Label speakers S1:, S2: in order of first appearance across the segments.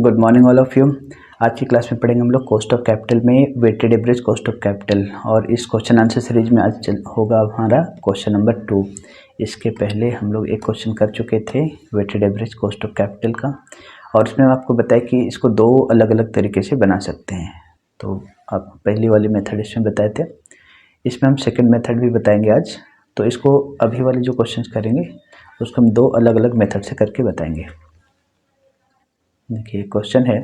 S1: Good morning all of you. आज की class में पढ़ेंगे हम लोग कॉस्ट ऑफ कैपिटल में weighted average cost of capital, और इस क्वेश्चन आंसर सीरीज में आज होगा हमारा क्वेश्चन नंबर 2। इसके पहले हम लोग एक क्वेश्चन कर चुके थे weighted average cost of capital का, और उसमें आपको बताया कि इसको दो अलग अलग तरीके से बना सकते हैं। तो आप पहली वाली मेथड इसमें बताए थे, इसमें हम सेकेंड मेथड भी बताएंगे आज। तो इसको अभी वाले जो क्वेश्चन करेंगे उसको हम दो अलग अलग मेथड से करके बताएंगे। देखिए क्वेश्चन है,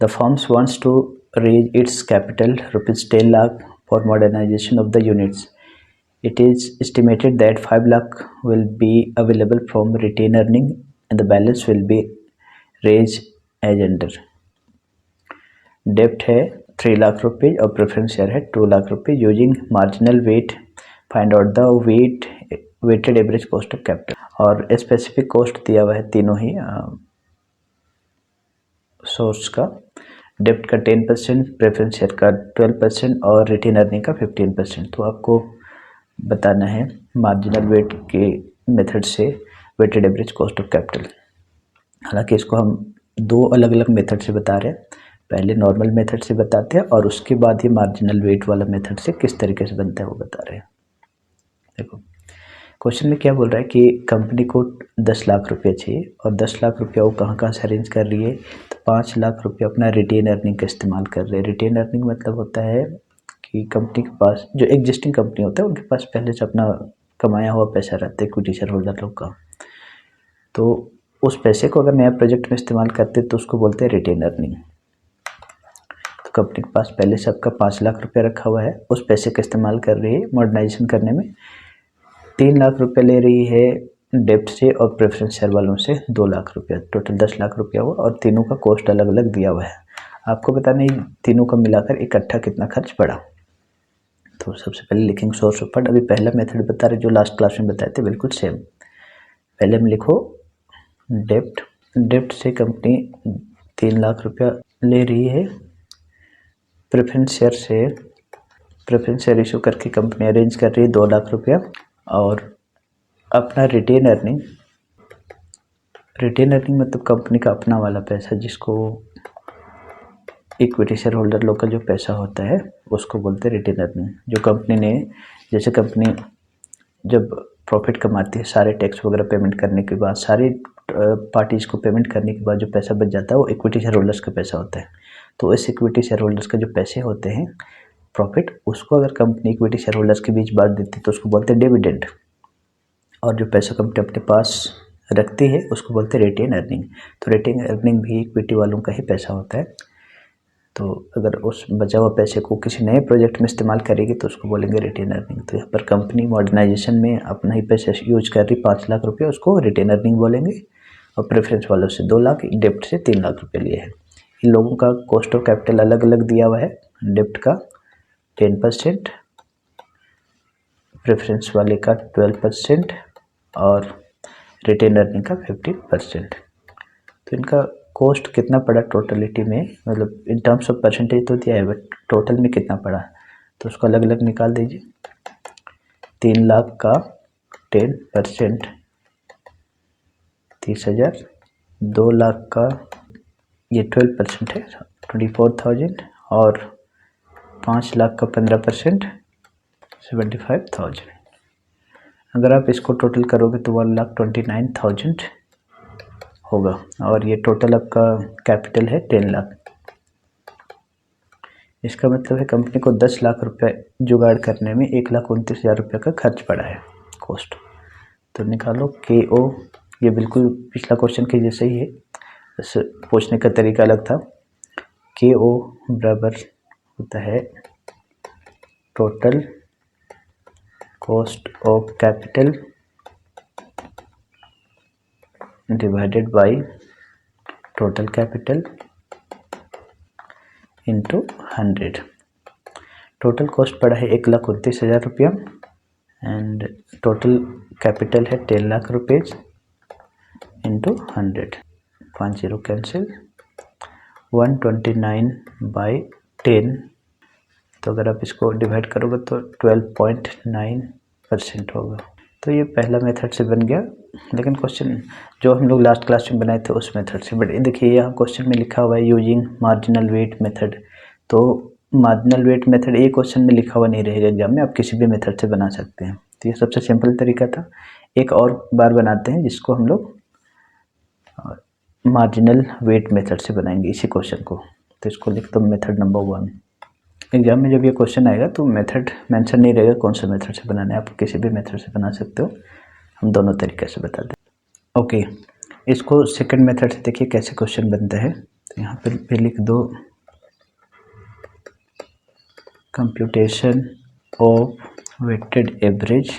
S1: the firms wants to raise its capital ₹10 lakh for modernization of the units. It is estimated that 5 lakh will be available from retained earning and the balance will be raised as under. डेप्ट है 3 लाख रुपये और preference share है 2 लाख रुपये. Using marginal weight find out the weighted average cost of capital. और specific cost दिया हुआ है तीनों ही सोर्स का. डेप्ट का 10%, प्रेफरेंस शेयर का 12% और रिटेन अर्निंग का 15%. तो आपको बताना है मार्जिनल वेट के मेथड से weighted average cost of capital. हालांकि इसको हम दो अलग अलग मेथड से बता रहे हैं. पहले नॉर्मल मेथड से बताते हैं और उसके बाद ये मार्जिनल वेट वाला मेथड से किस तरीके से बनता है वो बता रहे हैं. देखो क्वेश्चन में क्या बोल रहा है कि कंपनी को 10 लाख रुपये चाहिए और 10 लाख रुपया वो कहाँ से अरेंज कर रही है. तो 5 लाख रुपया अपना रिटेन अर्निंग का इस्तेमाल कर रहे हैं. रिटेन अर्निंग मतलब होता है कि कंपनी के पास जो एग्जिस्टिंग कंपनी होता है उनके पास पहले से अपना कमाया हुआ पैसा रहता है इक्विटी शेयर होल्डर लोग का. तो उस पैसे को अगर नया प्रोजेक्ट में इस्तेमाल करते तो उसको बोलते हैं रिटेन अर्निंग. तो कंपनी के पास पहले से आपका 5 लाख रुपया रखा हुआ है, उस पैसे का इस्तेमाल कर रही है मॉडर्नाइजेशन करने में. 3 लाख रुपये ले रही है डेप्ट से और प्रेफरेंस शेयर वालों से 2 लाख रुपया. टोटल 10 लाख रुपया हुआ और तीनों का कॉस्ट अलग अलग दिया हुआ है. आपको बताना है तीनों का मिलाकर इकट्ठा कितना खर्च पड़ा. तो सबसे पहले लिखेंगे सोर्स ऑफ फंड. अभी पहला मेथड बता रहे जो लास्ट क्लास में बताए थे बिल्कुल सेम. पहले में लिखो डेप्ट से कंपनी 3 लाख रुपया ले रही है. प्रेफरेंस शेयर इशू करके कंपनी अरेंज कर रही है 2 लाख रुपया. और अपना रिटेन अर्निंग मतलब कंपनी का अपना वाला पैसा जिसको इक्विटी शेयर होल्डर लोग का जो पैसा होता है उसको बोलते हैं रिटेन अर्निंग. जो कंपनी ने, जैसे कंपनी जब प्रॉफिट कमाती है सारे टैक्स वगैरह पेमेंट करने के बाद, सारी पार्टीज को पेमेंट करने के बाद जो पैसा बच जाता है वो इक्विटी शेयर होल्डर्स का पैसा होता है. तो इस इक्विटी शेयर होल्डर्स का जो पैसे होते हैं प्रॉफिट, उसको अगर कंपनी इक्विटी शेयर होल्डर्स के बीच बांट देती है तो उसको बोलते हैं डिविडेंड. और जो पैसा कंपनी अपने पास रखती है उसको बोलते हैं रिटेन अर्निंग. तो रिटेन अर्निंग भी इक्विटी वालों का ही पैसा होता है. तो अगर उस बचा हुआ पैसे को किसी नए प्रोजेक्ट में इस्तेमाल करेगी तो उसको बोलेंगे रिटेन अर्निंग. तो यहाँ पर कंपनी मॉडर्नाइजेशन में अपना ही पैसा यूज कर रही 5 लाख रुपये, उसको रिटेन अर्निंग बोलेंगे. और प्रेफरेंस वालों से 2 लाख, डेप्ट से 3 लाख रुपये लिए हैं. इन लोगों का कॉस्ट ऑफ कैपिटल अलग अलग दिया हुआ है. डेप्ट का 10%, प्रेफरेंस वाले का 12% और रिटेन अर्निंग का 15%. तो इनका कॉस्ट कितना पड़ा टोटलिटी में, मतलब इन टर्म्स ऑफ परसेंटेज तो दिया है बट टोटल में कितना पड़ा तो उसको अलग अलग निकाल दीजिए. 3 लाख का 10% 30,000, 2 लाख का ये 12% है 24,000 और 5 लाख का 15% 75,000. अगर आप इसको टोटल करोगे तो 1,29,000 होगा. और ये टोटल आपका कैपिटल है 10 लाख. इसका मतलब है कंपनी को 10 लाख रुपये जुगाड़ करने में 1,29,000 रुपये का खर्च पड़ा है कॉस्ट. तो निकालो KO. ये बिल्कुल पिछला क्वेश्चन के जैसे ही है, बस पूछने का तरीका अलग था. KO बराबर होता है total cost of capital divided by total capital into 100. Total cost पड़ा है 1,29,000 रुपया एंड टोटल कैपिटल है 10 लाख रुपीज़ इंटू 100. 5 0 कैंसिल. 129/10. तो अगर आप इसको डिवाइड करोगे तो 12.9% होगा. तो ये पहला मेथड से बन गया लेकिन क्वेश्चन जो हम लोग लास्ट क्लास में बनाए थे उस मेथड से। बट देखिए यहाँ क्वेश्चन में लिखा हुआ है यूजिंग मार्जिनल वेट मेथड, तो मार्जिनल वेट मेथड एक क्वेश्चन में लिखा हुआ नहीं रहेगा एग्जाम में, आप किसी भी मेथड से बना सकते हैं। तो ये सबसे सिंपल तरीका था। एक और बार बनाते हैं जिसको हम लोग मार्जिनल वेट मेथड से बनाएंगे इसी क्वेश्चन को। तो इसको लिख दो मेथड नंबर 1। एग्जाम में जब ये क्वेश्चन आएगा तो मेथड मेंशन नहीं रहेगा कौन सा मेथड से बनाना है, आप किसी भी मेथड से बना सकते हो, हम दोनों तरीके से बता दें। ओके, इसको सेकंड मेथड से देखिए कैसे क्वेश्चन बनता है। तो यहाँ पर लिख दो computation of weighted average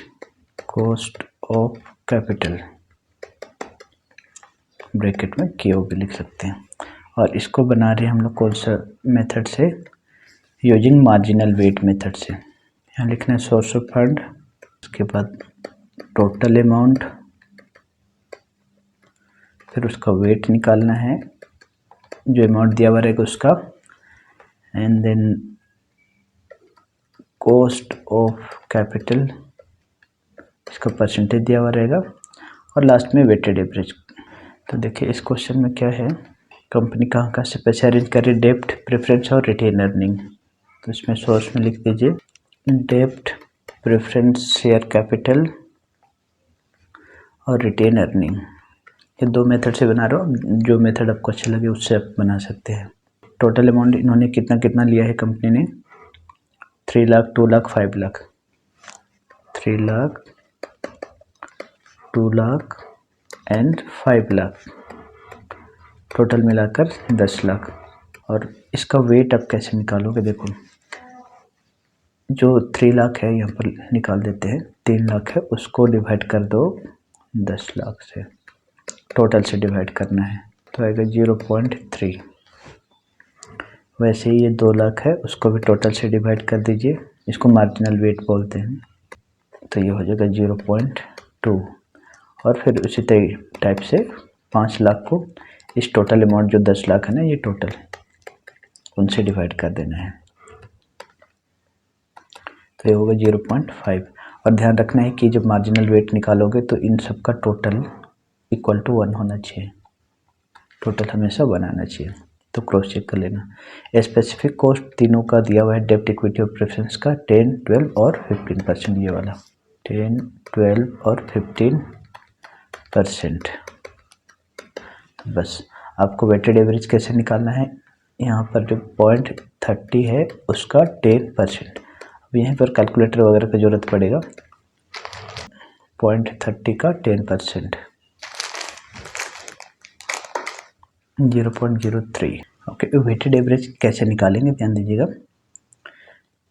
S1: cost of capital, bracket में KO भी लिख सकते हैं। और इसको बना रहे हैं हम लोग कौन सा मेथड से, यूजिंग मार्जिनल वेट मेथड से। यहाँ लिखना है सोर्स ऑफ फंड, उसके बाद टोटल अमाउंट, फिर उसका वेट निकालना है जो अमाउंट दिया हुआ रहेगा उसका, and then cost of capital, इसका परसेंटेज दिया हुआ रहेगा, और लास्ट में वेटेड एवरेज। तो देखिए इस क्वेश्चन में क्या है, कंपनी कहाँ कहाँ से पैसे अरेंज करे, डेब्ट, प्रेफरेंस और रिटेन अर्निंग। तो इसमें सोर्स में लिख दीजिए डेब्ट, प्रेफरेंस, शेयर कैपिटल और रिटेन अर्निंग। ये दो मेथड से बना रहा हूँ, जो मेथड आपको अच्छा लगे उससे आप बना सकते हैं। टोटल अमाउंट इन्होंने कितना कितना लिया है कंपनी ने, 3 लाख, 2 लाख, 5 लाख, 3 लाख, 2 लाख एंड 5 लाख, टोटल मिलाकर 10 लाख। और इसका वेट आप कैसे निकालोगे, देखो जो 3 लाख है यहाँ पर निकाल देते हैं, 3 लाख है उसको डिवाइड कर दो 10 लाख से, टोटल से डिवाइड करना है तो आएगा 0.3। वैसे ही ये 2 लाख है उसको भी टोटल से डिवाइड कर दीजिए, इसको मार्जिनल वेट बोलते हैं, तो ये हो जाएगा 0.2। और फिर उसी टाइप से 5 लाख को इस टोटल अमाउंट जो 10 लाख है ना, ये टोटल उनसे डिवाइड कर देना है, तो ये होगा 0.5। और ध्यान रखना है कि जब मार्जिनल वेट निकालोगे तो इन सब का टोटल इक्वल टू 1 होना चाहिए, टोटल हमेशा 1 आना चाहिए। तो क्रॉस चेक कर लेना। स्पेसिफिक कॉस्ट तीनों का दिया हुआ है, डेब्ट, इक्विटी और प्रेफरेंस का 10, 12 और 15%, ये वाला 10, 12 और 15%। बस आपको वेटेड एवरेज कैसे निकालना है, यहाँ पर जो 0.30 है उसका 10%। अब यहीं पर कैलकुलेटर वगैरह की ज़रूरत पड़ेगा। 0.30 का 10%, 0.03। ओके, वेटेड एवरेज कैसे निकालेंगे ध्यान दीजिएगा,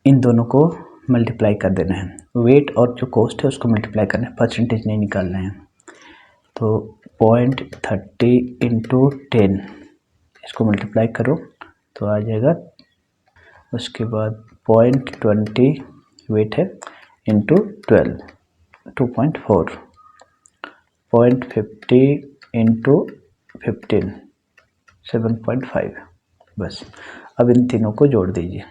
S1: इन दोनों को मल्टीप्लाई कर देना है, वेट और जो कॉस्ट है उसको मल्टीप्लाई करना है, परसेंटेज नहीं निकालना है। तो 0.30 इंटू 10 इसको मल्टीप्लाई करो तो आ जाएगा, उसके बाद 0.20 वेट है इंटू 12, 2.4, 0.50 इंटू 15, 7.5। बस अब इन तीनों को जोड़ दीजिए,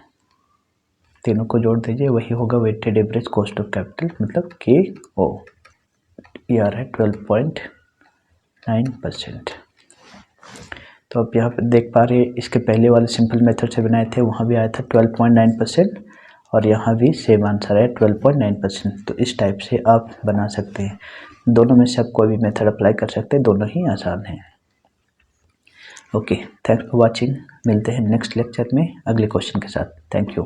S1: तीनों को जोड़ दीजिए, वही होगा weighted average cost of capital, मतलब KO। ये आ रहा है 12.9%। तो आप यहाँ पे देख पा रहे हैं, इसके पहले वाले सिंपल मेथड से बनाए थे वहाँ भी आया था 12.9%, और यहाँ भी सेम आंसर है 12.9%। तो इस टाइप से आप बना सकते हैं, दोनों में से आप कोई भी मेथड अप्लाई कर सकते हैं, दोनों ही आसान हैं। ओके, थैंक्स फॉर वॉचिंग, मिलते हैं नेक्स्ट लेक्चर में अगले क्वेश्चन के साथ। Thank you.